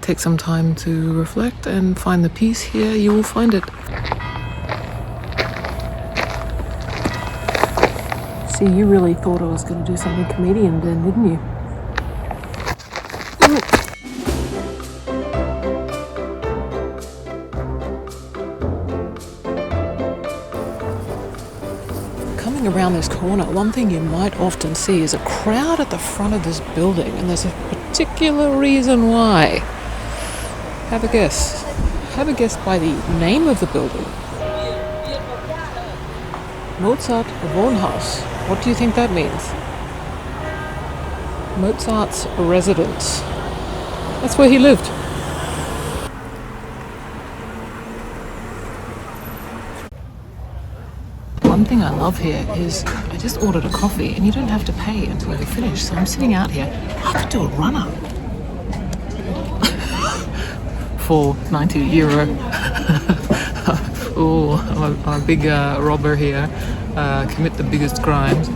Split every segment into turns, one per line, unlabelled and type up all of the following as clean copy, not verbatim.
take some time to reflect and find the peace here, you will find it. See, you really thought I was going to do something comedian then, didn't you? Coming around this corner, one thing you might often see is a crowd at the front of this building, and there's a particular reason why. Have a guess. Have a guess by the name of the building. Mozart Wohnhaus. What do you think that means? Mozart's residence. That's where he lived. One thing I love here is I just ordered a coffee and you don't have to pay until you finish. So I'm sitting out here. I could do a run-up for €90. Oh, I'm a big robber here. Commit the biggest crimes.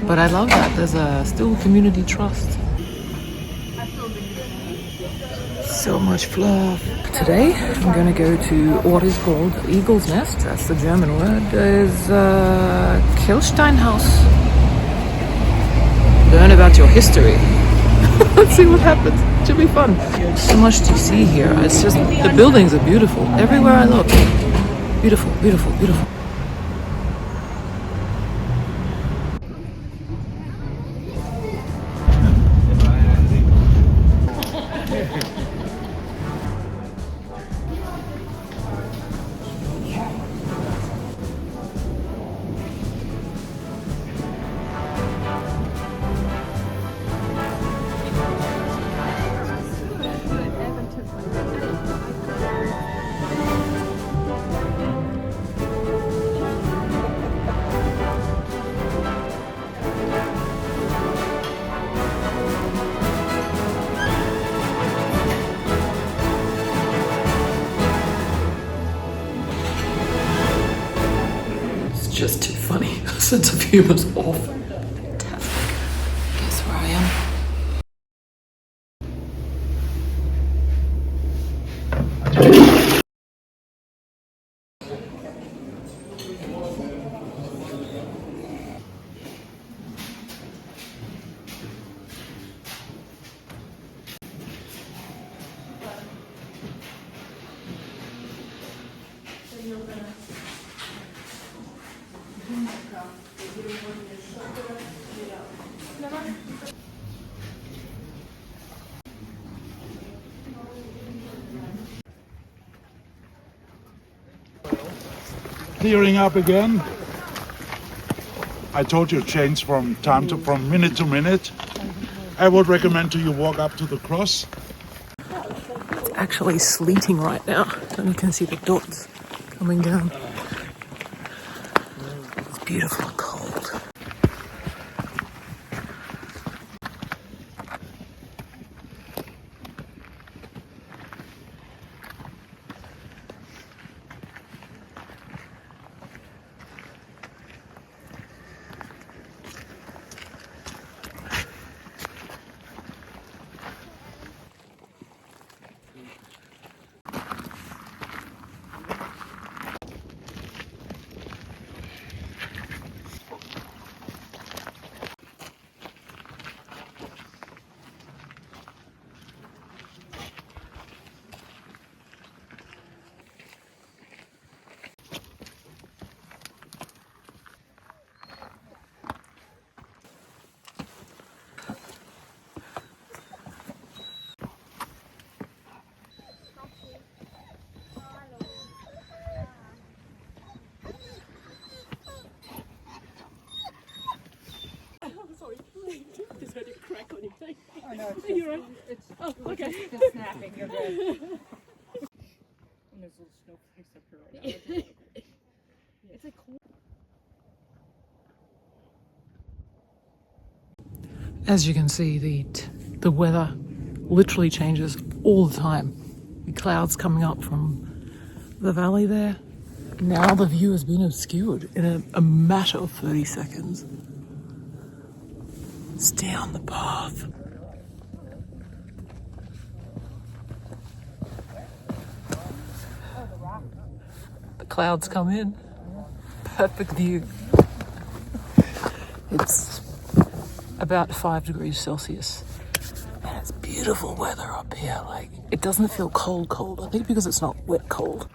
But I love that there's still community trust. So much fluff. Today I'm going to go to what is called Eagle's Nest. That's the German word. There's Kehlsteinhaus. Learn about your history. Let's see what happens. It should be fun. So much to see here. It's just, the buildings are beautiful. Everywhere I look. Beautiful, beautiful, beautiful. Just too funny. Sense of humor's off. Fantastic. Guess where I am?
Clearing up again. I told you change from minute to minute. I would recommend to you walk up to the cross.
It's actually sleeting right now, and you can see the dots coming down. It's beautiful and cold.
Just heard it crack on your face.
Oh no, it's
You're right. Okay.
just snapping. You're good.
And there's little snowflakes up here right now. It's like cool.
As you can see, the weather literally changes all the time. The clouds coming up from the valley there. Now the view has been obscured in a matter of 30 seconds. Stay on the path. clouds come in. Perfect view. It's about 5 degrees Celsius. And it's beautiful weather up here. Like, it doesn't feel cold. I think because it's not wet cold.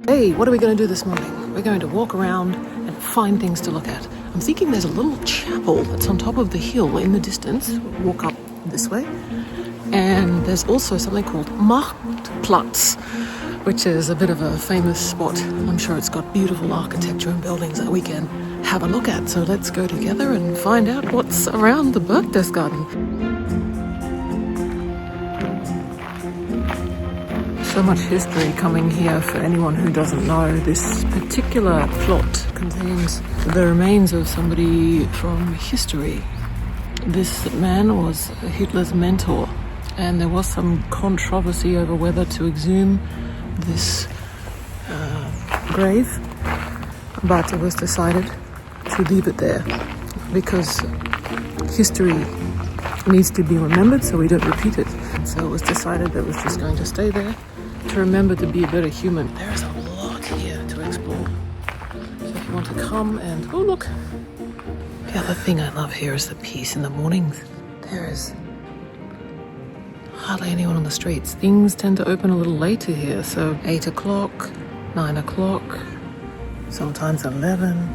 Hey, what are we going to do this morning? We're going to walk around and find things to look at. I'm thinking there's a little chapel that's on top of the hill in the distance. Walk up this way. And there's also something called Marktplatz, which is a bit of a famous spot. I'm sure it's got beautiful architecture and buildings that we can have a look at. So let's go together and find out what's around the Berchtesgaden. So much history coming here for anyone who doesn't know. This particular plot contains the remains of somebody from history. This man was Hitler's mentor, and there was some controversy over whether to exhume this grave, but it was decided to leave it there because history needs to be remembered so we don't repeat it. So it was decided that it was just going to stay there to remember to be a better human. There is a lot here to explore. So if you want to come and... oh, look! The other thing I love here is the peace in the mornings. There is hardly anyone on the streets. Things tend to open a little later here, so 8 o'clock, 9 o'clock, sometimes 11.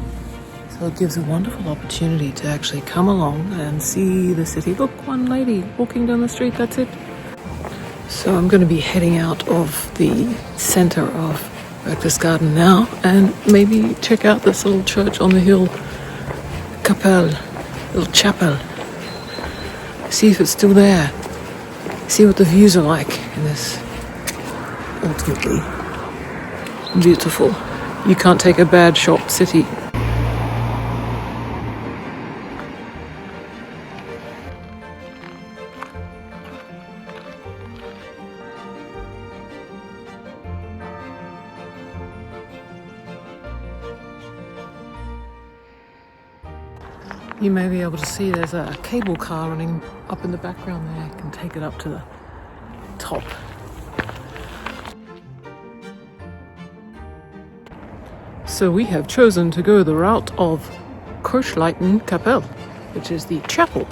So it gives a wonderful opportunity to actually come along and see the city. Look, one lady walking down the street, that's it. So I'm going to be heading out of the center of Berchtesgaden now and maybe check out this little church on the hill, Kapelle, little chapel. See if it's still there. See what the views are like in this ultimately beautiful, you can't take a bad shot city. You may be able to see there's a cable car running up in the background there. You can take it up to the top. So we have chosen to go the route of Kehlsteinhaus, which is the chapel.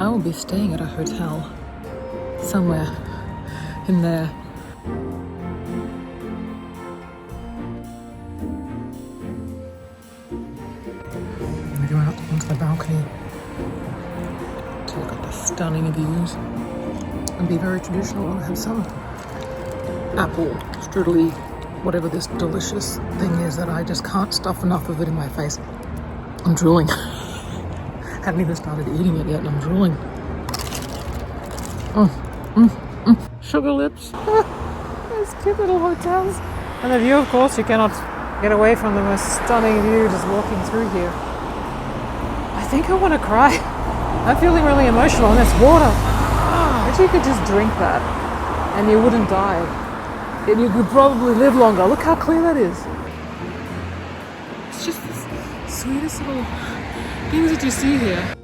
I will be staying at a hotel somewhere in there. I'm going to go out onto the balcony to look at the stunning views and be very traditional and have some apple, strudely, whatever this delicious thing is that I just can't stuff enough of it in my face. I'm drooling. Haven't even started eating it yet and I'm drooling. Sugar lips. Those cute little hotels. And the view, of course, you cannot get away from the most stunning view just walking through here. I think I want to cry. I'm feeling really emotional and it's water. If you could just drink that and you wouldn't die. And you could probably live longer. Look how clear that is. It's just the sweetest little things that you see here.